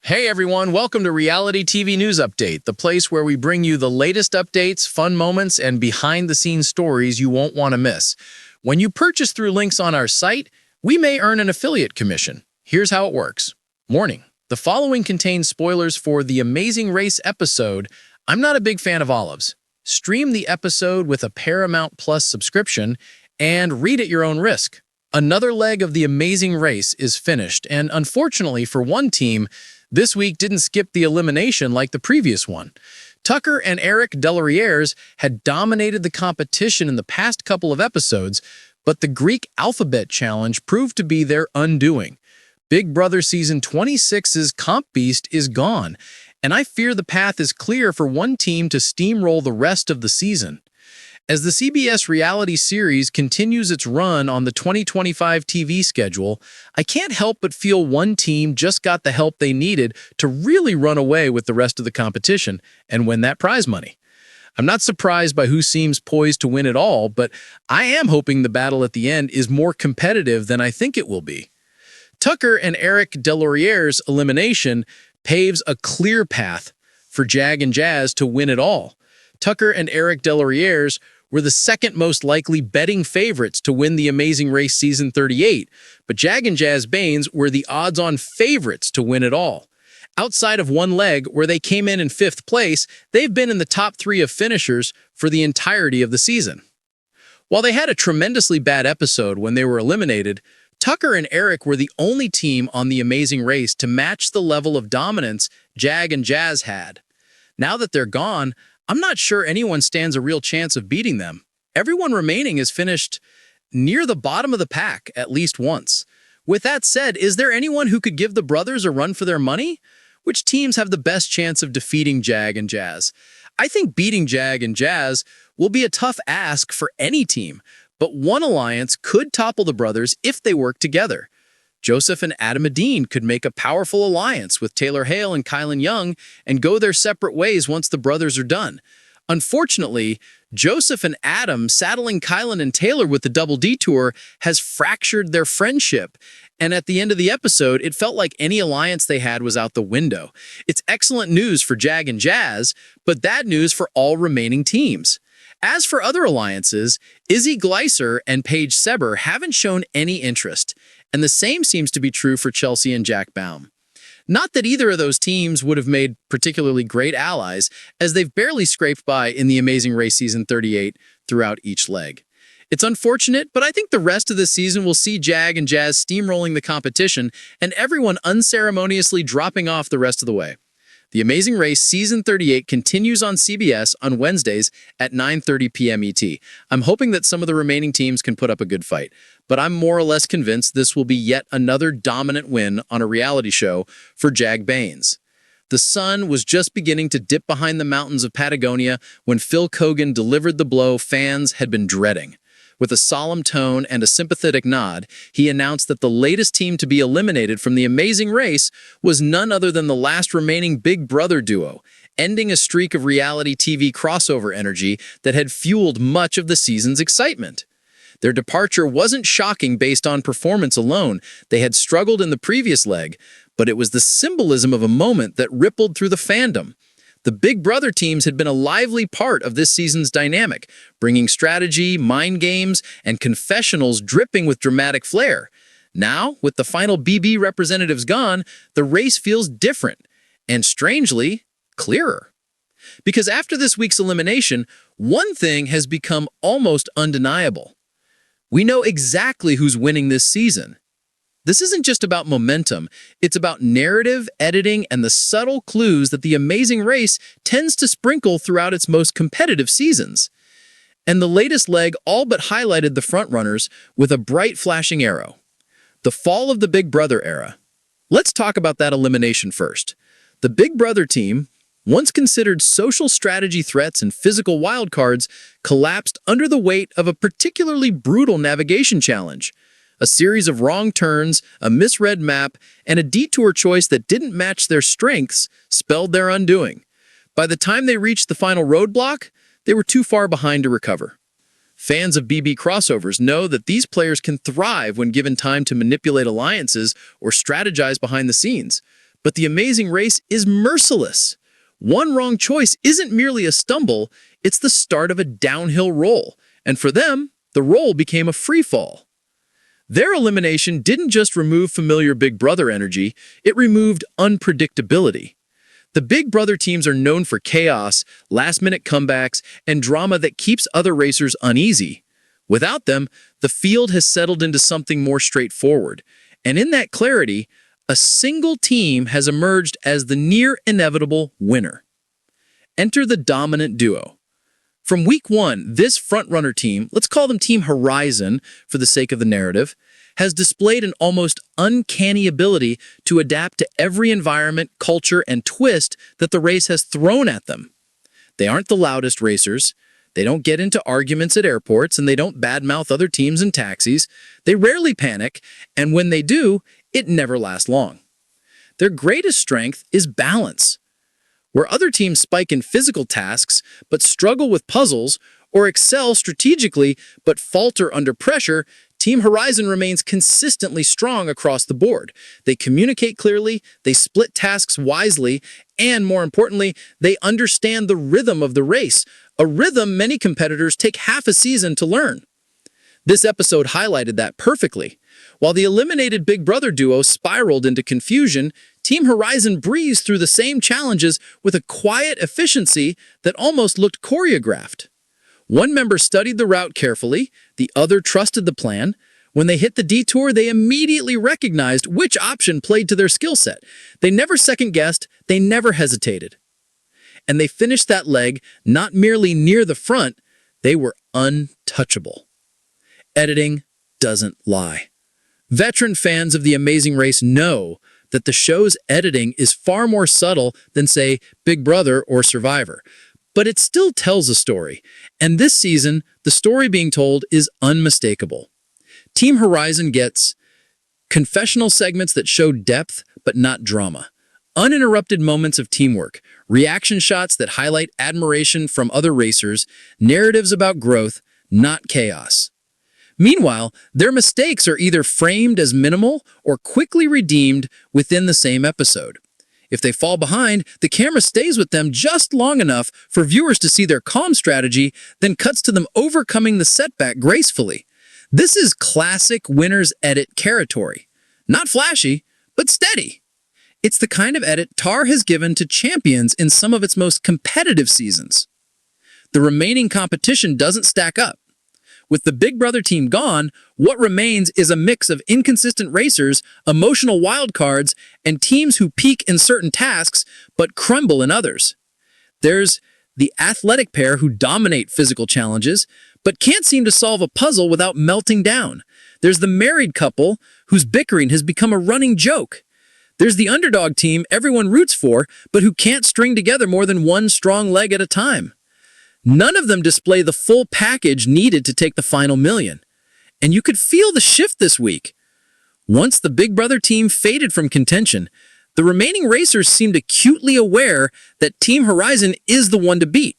Hey everyone, welcome to Reality TV News Update, the place where we bring you the latest updates, fun moments, and behind-the-scenes stories you won't want to miss. When you purchase through links on our site, we may earn an affiliate commission. Here's how it works. Warning: the following contains spoilers for The Amazing Race episode. I'm not a big fan of olives. Stream the episode with a Paramount Plus subscription and read at your own risk. Another leg of The Amazing Race is finished, and unfortunately for one team, this week didn't skip the elimination like the previous one. Tucker and Eric Delarieres had dominated the competition in the past couple of episodes, but the Greek alphabet challenge proved to be their undoing. Big Brother Season 26's comp beast is gone, and I fear the path is clear for one team to steamroll the rest of the season. As the CBS reality series continues its run on the 2025 TV schedule, I can't help but feel one team just got the help they needed to really run away with the rest of the competition and win that prize money. I'm not surprised by who seems poised to win it all, but I am hoping the battle at the end is more competitive than I think it will be. Tucker and Eric Delarieres' elimination paves a clear path for Jag and Jazz to win it all. Tucker and Eric Delarieres were the second most likely betting favorites to win The Amazing Race Season 38, but Jag and Jazz Baines were the odds-on favorites to win it all. Outside of one leg, where they came in 5th place, they've been in the top 3 of finishers for the entirety of the season. While they had a tremendously bad episode when they were eliminated, Tucker and Eric were the only team on The Amazing Race to match the level of dominance Jag and Jazz had. Now that they're gone, I'm not sure anyone stands a real chance of beating them. Everyone remaining has finished near the bottom of the pack at least once. With that said, is there anyone who could give the brothers a run for their money? Which teams have the best chance of defeating Jag and Jazz? I think beating Jag and Jazz will be a tough ask for any team, but one alliance could topple the brothers if they work together. Joseph and Adam Adine could make a powerful alliance with Taylor Hale and Kylan Young and go their separate ways once the brothers are done. Unfortunately, Joseph and Adam saddling Kylan and Taylor with the Double Detour has fractured their friendship, and at the end of the episode, it felt like any alliance they had was out the window. It's excellent news for Jag and Jazz, but bad news for all remaining teams. As for other alliances, Izzy Gleiser and Paige Seber haven't shown any interest, and the same seems to be true for Chelsea and Jack Baum. Not that either of those teams would have made particularly great allies, as they've barely scraped by in The Amazing Race Season 38 throughout each leg. It's unfortunate, but I think the rest of the season will see Jag and Jazz steamrolling the competition and everyone unceremoniously dropping off the rest of the way. The Amazing Race Season 38 continues on CBS on Wednesdays at 9:30 p.m. ET. I'm hoping that some of the remaining teams can put up a good fight, but I'm more or less convinced this will be yet another dominant win on a reality show for Jag Baines. The sun was just beginning to dip behind the mountains of Patagonia when Phil Keoghan delivered the blow fans had been dreading. With a solemn tone and a sympathetic nod, he announced that the latest team to be eliminated from The Amazing Race was none other than the last remaining Big Brother duo, ending a streak of reality TV crossover energy that had fueled much of the season's excitement. Their departure wasn't shocking based on performance alone. They had struggled in the previous leg, but it was the symbolism of a moment that rippled through the fandom. The Big Brother teams had been a lively part of this season's dynamic, bringing strategy, mind games, and confessionals dripping with dramatic flair. Now, with the final BB representatives gone, the race feels different and, strangely, clearer. Because after this week's elimination, one thing has become almost undeniable. We know exactly who's winning this season. This isn't just about momentum, it's about narrative, editing, and the subtle clues that The Amazing Race tends to sprinkle throughout its most competitive seasons. And the latest leg all but highlighted the frontrunners with a bright flashing arrow. The fall of the Big Brother era. Let's talk about that elimination first. The Big Brother team, once considered social strategy threats and physical wildcards, collapsed under the weight of a particularly brutal navigation challenge. A series of wrong turns, a misread map, and a detour choice that didn't match their strengths spelled their undoing. By the time they reached the final roadblock, they were too far behind to recover. Fans of BB crossovers know that these players can thrive when given time to manipulate alliances or strategize behind the scenes. But the Amazing Race is merciless. One wrong choice isn't merely a stumble, it's the start of a downhill roll. And for them, the roll became a free fall. Their elimination didn't just remove familiar Big Brother energy, it removed unpredictability. The Big Brother teams are known for chaos, last-minute comebacks, and drama that keeps other racers uneasy. Without them, the field has settled into something more straightforward. And in that clarity, a single team has emerged as the near-inevitable winner. Enter the dominant duo. From week one, this frontrunner team, let's call them Team Horizon for the sake of the narrative, has displayed an almost uncanny ability to adapt to every environment, culture, and twist that the race has thrown at them. They aren't the loudest racers, they don't get into arguments at airports, and they don't badmouth other teams in taxis. They rarely panic, and when they do, it never lasts long. Their greatest strength is balance. Where other teams spike in physical tasks but struggle with puzzles, or excel strategically but falter under pressure, Team Horizon remains consistently strong across the board. They communicate clearly, they split tasks wisely, and more importantly, they understand the rhythm of the race, a rhythm many competitors take half a season to learn. This episode highlighted that perfectly. While the eliminated Big Brother duo spiraled into confusion, Team Horizon breezed through the same challenges with a quiet efficiency that almost looked choreographed. One member studied the route carefully, the other trusted the plan. When they hit the detour, they immediately recognized which option played to their skill set. They never second-guessed, they never hesitated. And they finished that leg not merely near the front, they were untouchable. Editing doesn't lie. Veteran fans of The Amazing Race know that the show's editing is far more subtle than, say, Big Brother or Survivor. But it still tells a story, and this season, the story being told is unmistakable. Team Horizon gets confessional segments that show depth but not drama, uninterrupted moments of teamwork, reaction shots that highlight admiration from other racers, narratives about growth, not chaos. Meanwhile, their mistakes are either framed as minimal or quickly redeemed within the same episode. If they fall behind, the camera stays with them just long enough for viewers to see their calm strategy, then cuts to them overcoming the setback gracefully. This is classic winner's edit territory. Not flashy, but steady. It's the kind of edit Tar has given to champions in some of its most competitive seasons. The remaining competition doesn't stack up. With the Big Brother team gone, what remains is a mix of inconsistent racers, emotional wildcards, and teams who peak in certain tasks but crumble in others. There's the athletic pair who dominate physical challenges but can't seem to solve a puzzle without melting down. There's the married couple whose bickering has become a running joke. There's the underdog team everyone roots for but who can't string together more than one strong leg at a time. None of them display the full package needed to take the final million. And you could feel the shift this week. Once the Big Brother team faded from contention, the remaining racers seemed acutely aware that Team Horizon is the one to beat.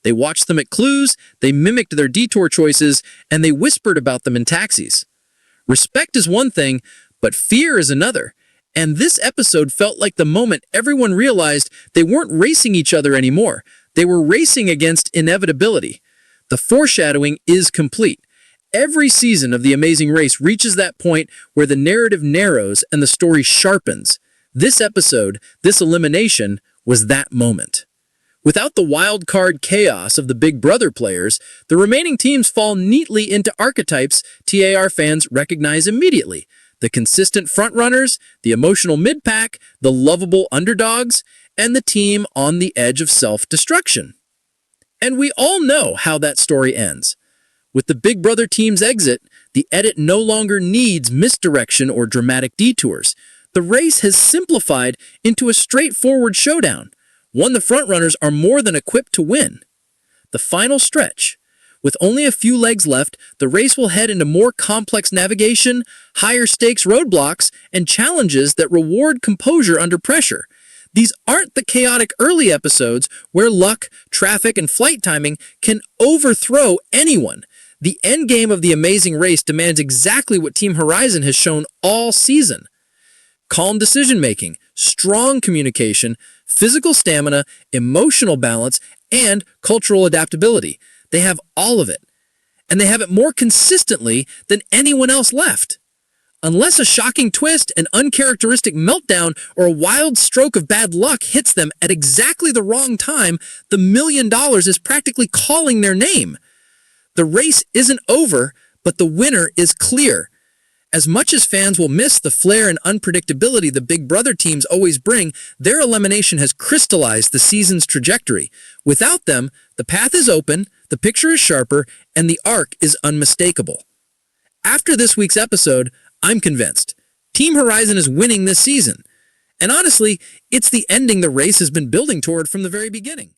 They watched them at clues, they mimicked their detour choices, and they whispered about them in taxis. Respect is one thing, but fear is another. And this episode felt like the moment everyone realized they weren't racing each other anymore. They were racing against inevitability. The foreshadowing is complete. Every season of The Amazing Race reaches that point where the narrative narrows and the story sharpens. This episode, this elimination, was that moment. Without the wild card chaos of the Big Brother players, the remaining teams fall neatly into archetypes TAR fans recognize immediately. The consistent frontrunners, the emotional mid-pack, the lovable underdogs, and the team on the edge of self-destruction. And we all know how that story ends. With the Big Brother team's exit, the edit no longer needs misdirection or dramatic detours. The race has simplified into a straightforward showdown, one the frontrunners are more than equipped to win. The final stretch. With only a few legs left, the race will head into more complex navigation, higher stakes roadblocks, and challenges that reward composure under pressure. These aren't the chaotic early episodes where luck, traffic, and flight timing can overthrow anyone. The endgame of The Amazing Race demands exactly what Team Horizon has shown all season. calm decision-making, strong communication, physical stamina, emotional balance, and cultural adaptability. They have all of it. And they have it more consistently than anyone else left. Unless a shocking twist, an uncharacteristic meltdown, or a wild stroke of bad luck hits them at exactly the wrong time, the $1 million is practically calling their name. The race isn't over, but the winner is clear. As much as fans will miss the flair and unpredictability the Big Brother teams always bring, their elimination has crystallized the season's trajectory. Without them, the path is open, the picture is sharper, and the arc is unmistakable. After this week's episode, I'm convinced. Team Horizon is winning this season. And honestly, it's the ending the race has been building toward from the very beginning.